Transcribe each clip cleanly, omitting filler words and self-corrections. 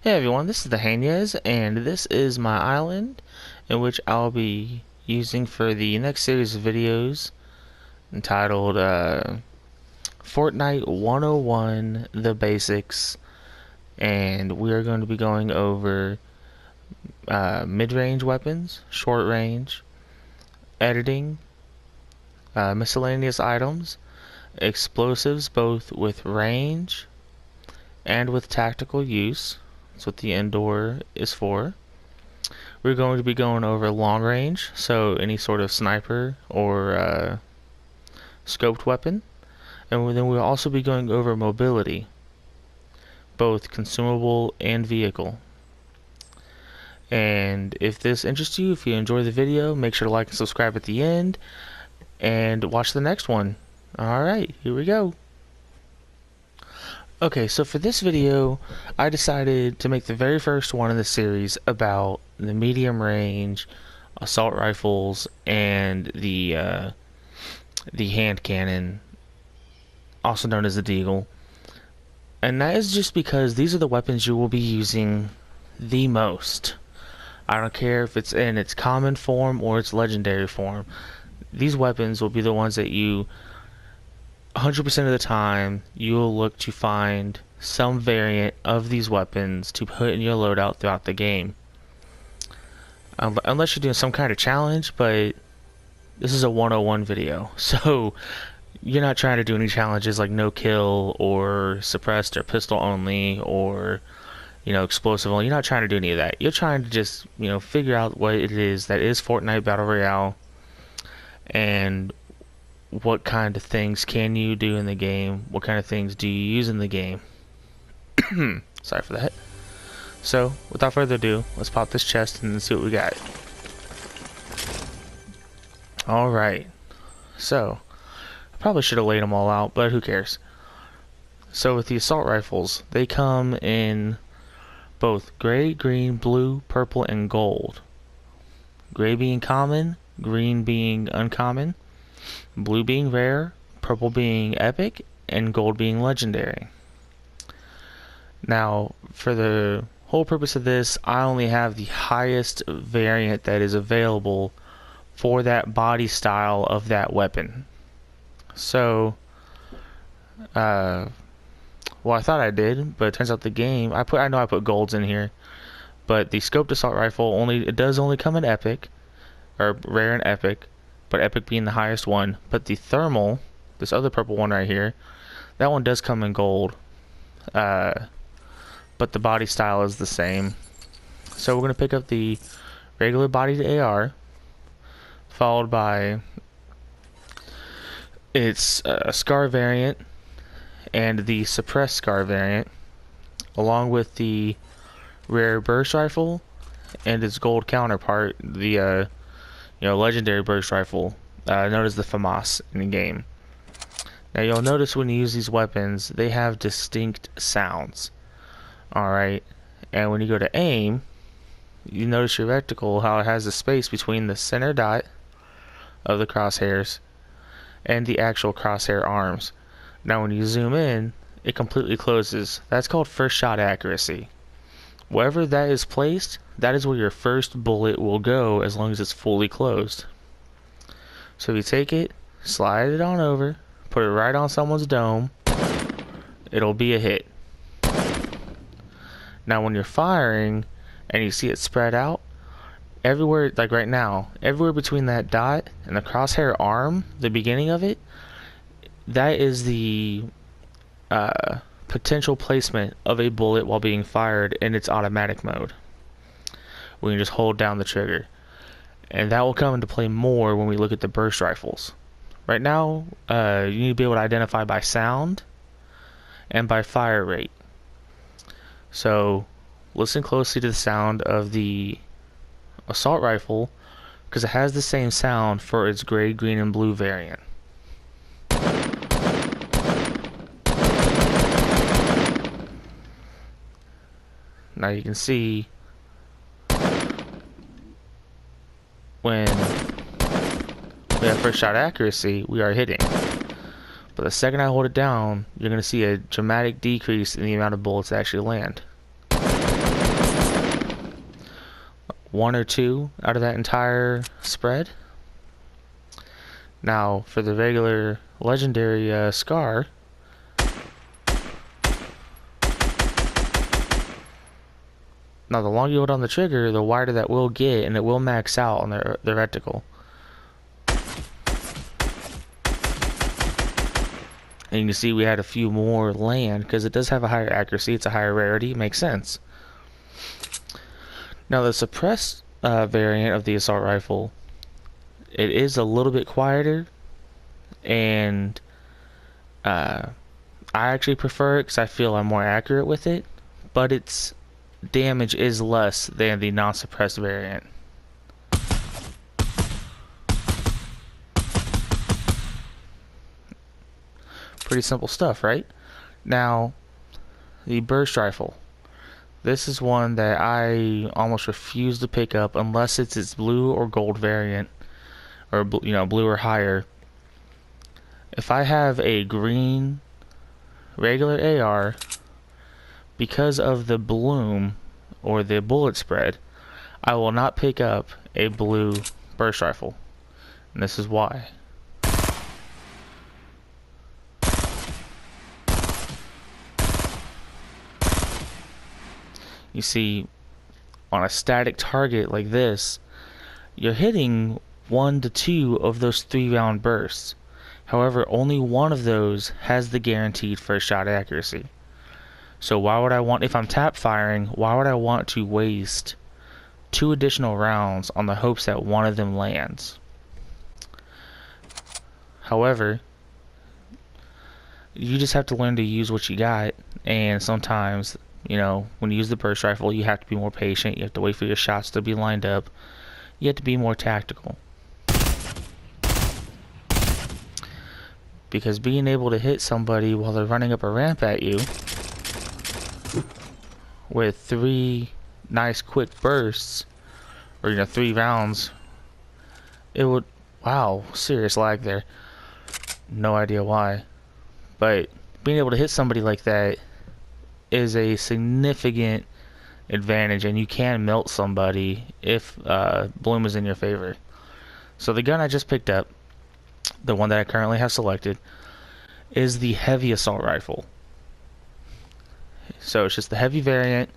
Hey everyone, this is the Hanyas, and this is my island, in which I'll be using for the next series of videos entitled Fortnite 101 The Basics, and we are going to be going over mid-range weapons, short range, editing, miscellaneous items, explosives both with range and with tactical use. That's what the indoor is for. We're going to be going over long range, so any sort of sniper or scoped weapon. And then we'll also be going over mobility, both consumable and vehicle. And if this interests you, if you enjoy the video, make sure to like and subscribe at the end, and watch the next one. Alright, here we go. Okay, so for this video, I decided to make the very first one in the series about the medium range assault rifles and the hand cannon, also known as the Deagle. And that is just because these are the weapons you will be using the most. I don't care if it's in its common form or its legendary form. These weapons will be the ones that you 100% of the time you'll look to find some variant of these weapons to put in your loadout throughout the game, unless you're doing some kind of challenge. But this is a 101 video, so you're not trying to do any challenges like no kill or suppressed or pistol only or explosive only. You're not trying to do any of that. You're trying to just figure out what it is that is Fortnite Battle Royale, and what kind of things can you do in the game? What kind of things do you use in the game? Sorry for that. So, without further ado, let's pop this chest and see what we got. Alright. So, I probably should have laid them all out, but who cares? So, with the assault rifles, they come in both gray, green, blue, purple, and gold. Gray being common, green being uncommon, blue being rare, purple being epic, and gold being legendary. Now, for the whole purpose of this, I only have the highest variant that is available for that body style of that weapon. So, well, I thought I did, but it turns out the game, I know I put golds in here, but the scoped assault rifle it does only come in epic, or rare and epic, but epic being the highest one. But the thermal, this other purple one right here, that one does come in gold, but the body style is the same. So we're going to pick up the regular bodied AR, followed by its SCAR variant and the suppressed SCAR variant, along with the rare burst rifle and its gold counterpart, the legendary burst rifle, known as the FAMAS in the game. Now you'll notice when you use these weapons, they have distinct sounds. Alright, and when you go to aim, you notice your reticle, how it has a space between the center dot of the crosshairs and the actual crosshair arms. Now when you zoom in, it completely closes. That's called first shot accuracy. Wherever that is placed, that is where your first bullet will go, as long as it's fully closed. So if you take it, slide it on over, put it right on someone's dome, it'll be a hit. Now when you're firing and you see it spread out, everywhere, like right now, everywhere between that dot and the crosshair arm, the beginning of it, that is the potential placement of a bullet while being fired in its automatic mode. We can just hold down the trigger, and that will come into play more when we look at the burst rifles. Right now, you need to be able to identify by sound and by fire rate. So listen closely to the sound of the assault rifle, because it has the same sound for its gray, green, and blue variant. Now you can see when we have first shot accuracy, we are hitting. But the second I hold it down, you're going to see a dramatic decrease in the amount of bullets that actually land. one or two out of that entire spread. Now, for the regular legendary Scar, now the longer you hold on the trigger, the wider that will get, and it will max out on the reticle. And you can see we had a few more land because it does have a higher accuracy. It's a higher rarity. It makes sense. Now the suppressed variant of the assault rifle, it is a little bit quieter, and I actually prefer it because I feel I'm more accurate with it, but its damage is less than the non-suppressed variant. Pretty simple stuff, right? Now, the burst rifle. This is one that I almost refuse to pick up unless it's its blue or gold variant, or blue or higher. If I have a green regular AR, because of the bloom or the bullet spread, I will not pick up a blue burst rifle, and this is why. You see, on a static target like this, you're hitting 1 to 2 of those 3-round bursts. However, only one of those has the guaranteed first shot accuracy. So why would I want, if I'm tap firing, why would I want to waste 2 additional rounds on the hopes that one of them lands? However, you just have to learn to use what you got, and sometimes, when you use the burst rifle, you have to be more patient. You have to wait for your shots to be lined up. You have to be more tactical. Because being able to hit somebody while they're running up a ramp at you with 3 nice quick bursts, or 3 rounds, it would, wow, serious lag there. No idea why. But being able to hit somebody like that is a significant advantage, and you can melt somebody if bloom is in your favor. So the gun I just picked up, the one that I currently have selected, is the heavy assault rifle. So it's just the heavy variant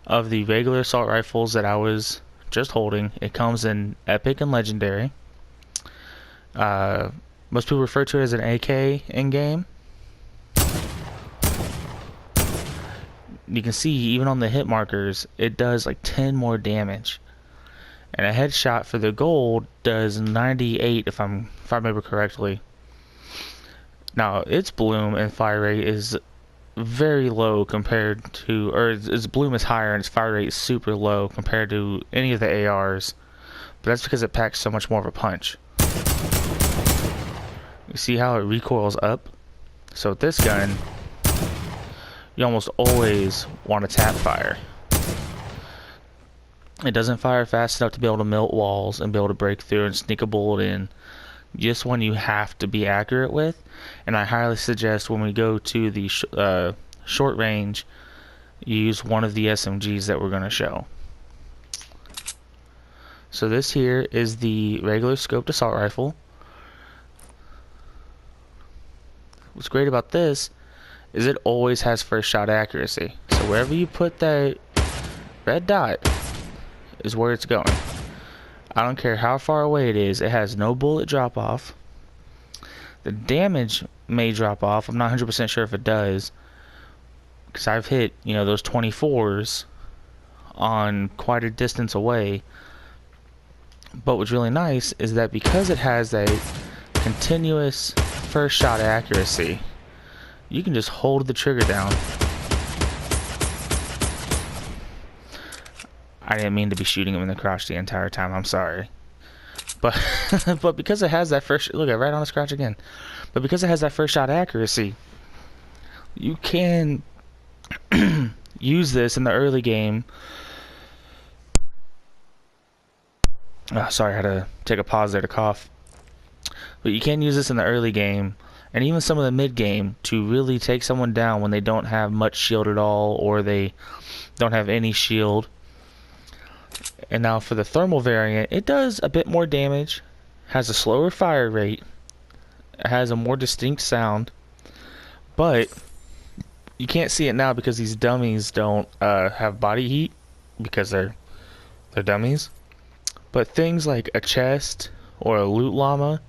of the regular assault rifles that I was just holding. It comes in epic and legendary. Most people refer to it as an AK in game. You can see even on the hit markers, it does like 10 more damage, and a headshot for the gold does 98 if I remember correctly. Now its bloom and fire rate is very low compared to, or its bloom is higher and its fire rate is super low compared to any of the ARs, but that's because it packs so much more of a punch. You see how it recoils up? So with this gun, you almost always want to tap fire. It doesn't fire fast enough to be able to melt walls and be able to break through and sneak a bullet in. Just one you have to be accurate with, and I highly suggest when we go to the short range, you use one of the SMGs that we're going to show. So this here is the regular scoped assault rifle. What's great about this is it always has first shot accuracy. So wherever you put that red dot is where it's going. I don't care how far away it is, it has no bullet drop off. The damage may drop off, I'm not 100% sure if it does, because I've hit, those 24s on quite a distance away. But what's really nice is that because it has a continuous first shot accuracy, you can just hold the trigger down. I didn't mean to be shooting him in the crotch the entire time, I'm sorry. But but because it has that first, look at right on the scratch again. But because it has that first shot accuracy, you can use this in the early game. Sorry, I had to take a pause there to cough. But you can use this in the early game, and even some of the mid game, to really take someone down when they don't have much shield at all, or they don't have any shield. And now for the thermal variant, it does a bit more damage, has a slower fire rate, it has a more distinct sound, but you can't see it now because these dummies don't have body heat because they're dummies. But things like a chest or a loot llama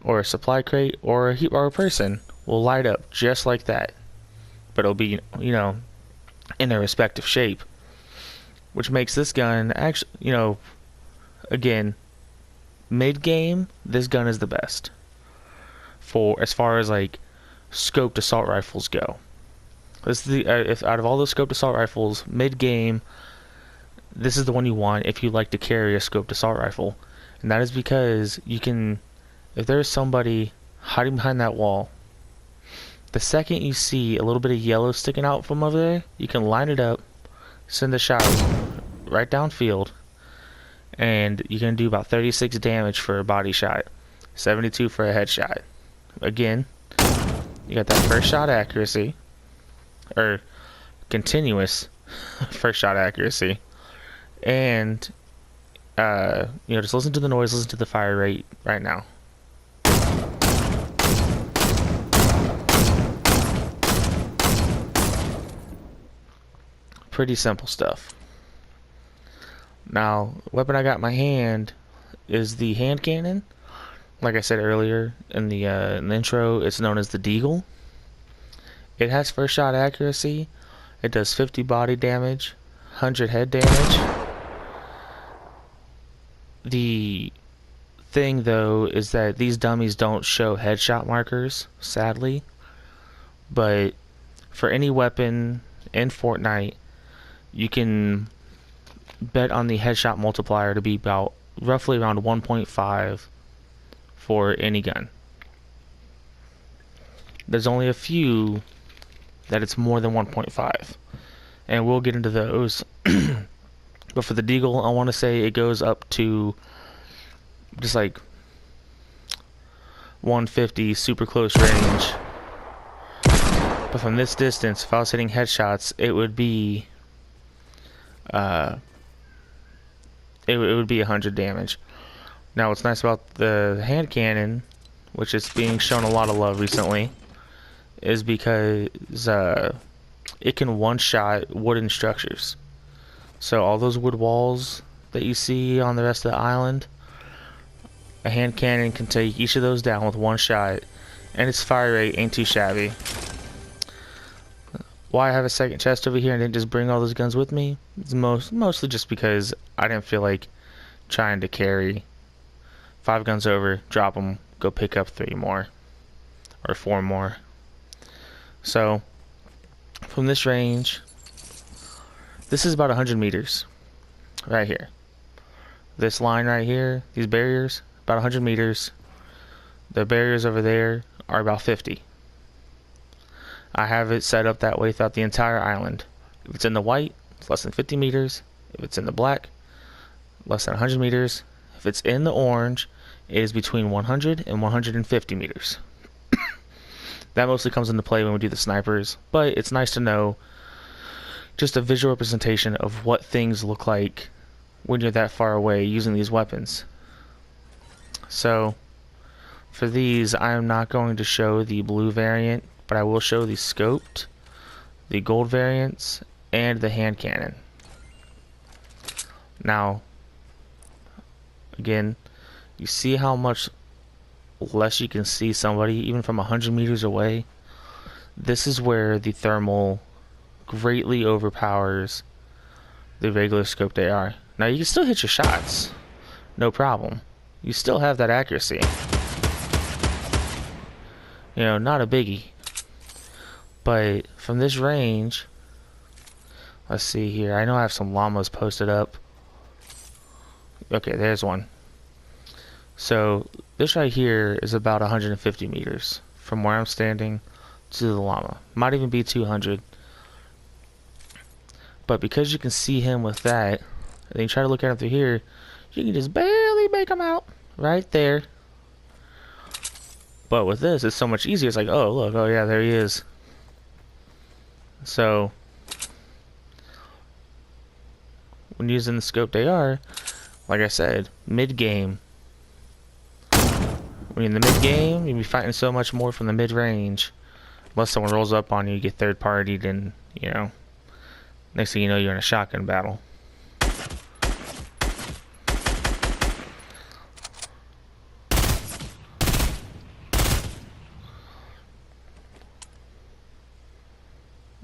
or a supply crate or a person will light up just like that. But it'll be, you know, in their respective shape, which makes this gun actually, you know, again, mid game, this gun is the best for as far as like scoped assault rifles go. This is the if out of all those scoped assault rifles, mid game, this is the one you want if you like to carry a scoped assault rifle, and that is because you can, if there's somebody hiding behind that wall, the second you see a little bit of yellow sticking out from over there, you can line it up, send a shot right downfield, and you can do about 36 damage for a body shot, 72 for a headshot. Again, you got that first shot accuracy, or continuous first shot accuracy, and you know, just listen to the noise, listen to the fire rate right now. Pretty simple stuff. Now, the weapon I got in my hand is the hand cannon. Like I said earlier in the intro, it's known as the Deagle. It has first shot accuracy. It does 50 body damage, 100 head damage. The thing though is that these dummies don't show headshot markers, sadly. But for any weapon in Fortnite, you can bet on the headshot multiplier to be about roughly around 1.5 for any gun. There's only a few that it's more than 1.5, and we'll get into those. But for the Deagle, I want to say it goes up to just like 150 super close range. But from this distance, if I was hitting headshots, it would be it would be 100 damage. Now, what's nice about the hand cannon, which is being shown a lot of love recently, is because it can one-shot wooden structures. So all those wood walls that you see on the rest of the island, a hand cannon can take each of those down with one shot, and its fire rate ain't too shabby. Why I have a second chest over here and didn't just bring all those guns with me? It's mostly just because I didn't feel like trying to carry 5 guns over, drop them, go pick up 3 more or 4 more. So from this range, this is about 100 meters right here. This line right here, these barriers, about 100 meters. The barriers over there are about 50. I have it set up that way throughout the entire island. If it's in the white, it's less than 50 meters. If it's in the black, less than 100 meters. If it's in the orange, it is between 100 and 150 meters. That mostly comes into play when we do the snipers, but it's nice to know just a visual representation of what things look like when you're that far away using these weapons. So for these, I am not going to show the blue variant, but I will show the scoped, the gold variants, and the hand cannon. Now, again, you see how much less you can see somebody even from 100 meters away? This is where the thermal greatly overpowers the regular scoped AR. Now you can still hit your shots, no problem. You still have that accuracy. You know, not a biggie. But from this range, let's see here. I know I have some llamas posted up. Okay, there's one. So this right here is about 150 meters from where I'm standing to the llama. Might even be 200. But because you can see him with that, and then you try to look at him through here, you can just barely make him out right there. But with this, it's so much easier. It's like, oh, look, oh yeah, there he is. So when using the scoped AR, like I said, mid-game. When you're in the mid-game, you'll be fighting so much more from the mid-range. Unless someone rolls up on you, you get third-partied, and, you know, next thing you know, you're in a shotgun battle.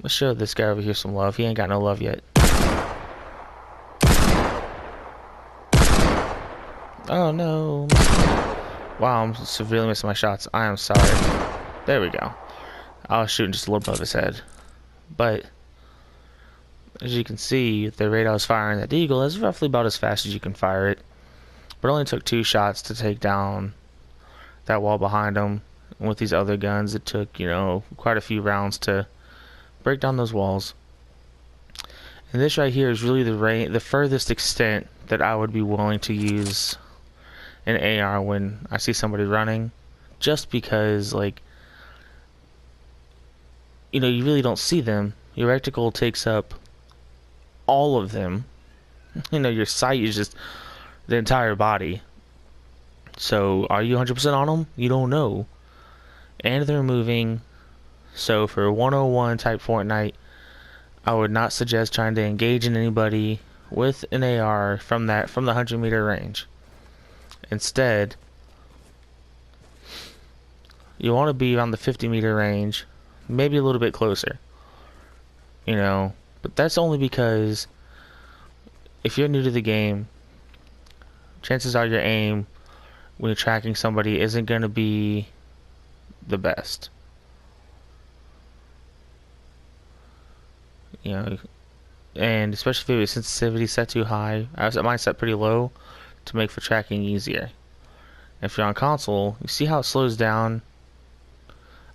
Let's show this guy over here some love. He ain't got no love yet. Oh no. Wow, I'm severely missing my shots. I am sorry. There we go. I was shooting just a little above his head. But, as you can see, the rate I was firing that Eagle is roughly about as fast as you can fire it. But it only took 2 shots to take down that wall behind him. And with these other guns, it took, you know, quite a few rounds to break down those walls. And this right here is really the furthest extent that I would be willing to use an AR when I see somebody running, just because, like, you know, you really don't see them. Your reticle takes up all of them. You know, your sight is just the entire body. So, are you 100% on them? You don't know. And they're moving. So, for 101 type Fortnite, I would not suggest trying to engage in anybody with an AR from the 100-meter range. Instead, you want to be around the 50-meter range, maybe a little bit closer. You know, but that's only because if you're new to the game, chances are your aim when you're tracking somebody isn't going to be the best. You know, and especially if your sensitivity set too high, I set mine set pretty low to make for tracking easier. If you're on console, you see how it slows down.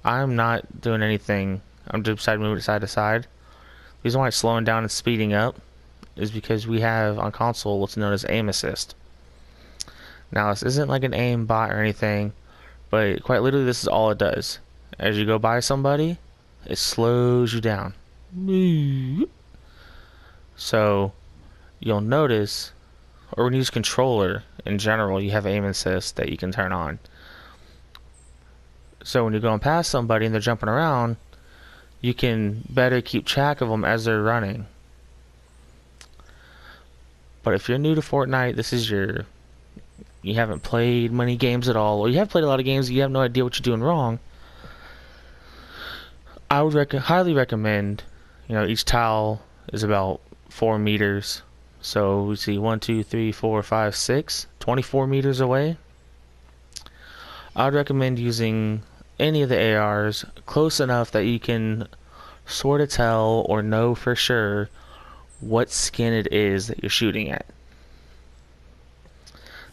I'm not doing anything. I'm just moving it side to side. The reason why it's slowing down and speeding up is because we have on console what's known as aim assist. Now, this isn't like an aim bot or anything, but quite literally this is all it does. As you go by somebody, it slows you down. So you'll notice, or when you use controller in general, you have aim assist that you can turn on. So when you're going past somebody and they're jumping around, you can better keep track of them as they're running. But if you're new to Fortnite, you haven't played many games at all, or you have played a lot of games, you have no idea what you're doing wrong, I would highly recommend, you know, each tile is about 4 meters. So we see 1, 2, 3, 4, 5, 6, 24 meters away. I would recommend using any of the ARs close enough that you can sort of tell or know for sure what skin it is that you're shooting at.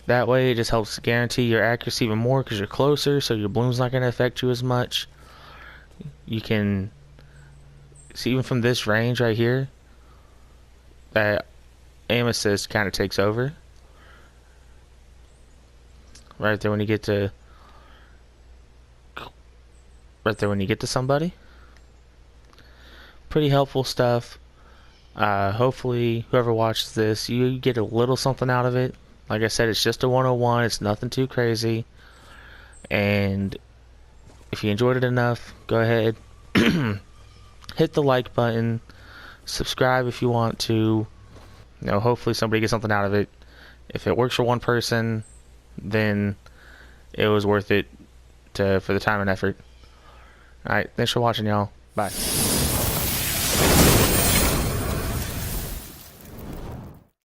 That way it just helps guarantee your accuracy even more because you're closer, so your bloom's not going to affect you as much. You can see even from this range right here that aim assist kind of takes over. Right there when you get to somebody. Pretty helpful stuff. Hopefully whoever watches this, you get a little something out of it. Like I said, it's just a 101. It's nothing too crazy. And if you enjoyed it enough, go ahead, hit the like button, subscribe if you want to. You know, hopefully somebody gets something out of it. If it works for one person, then it was worth it for the time and effort. Alright, thanks for watching, y'all. Bye.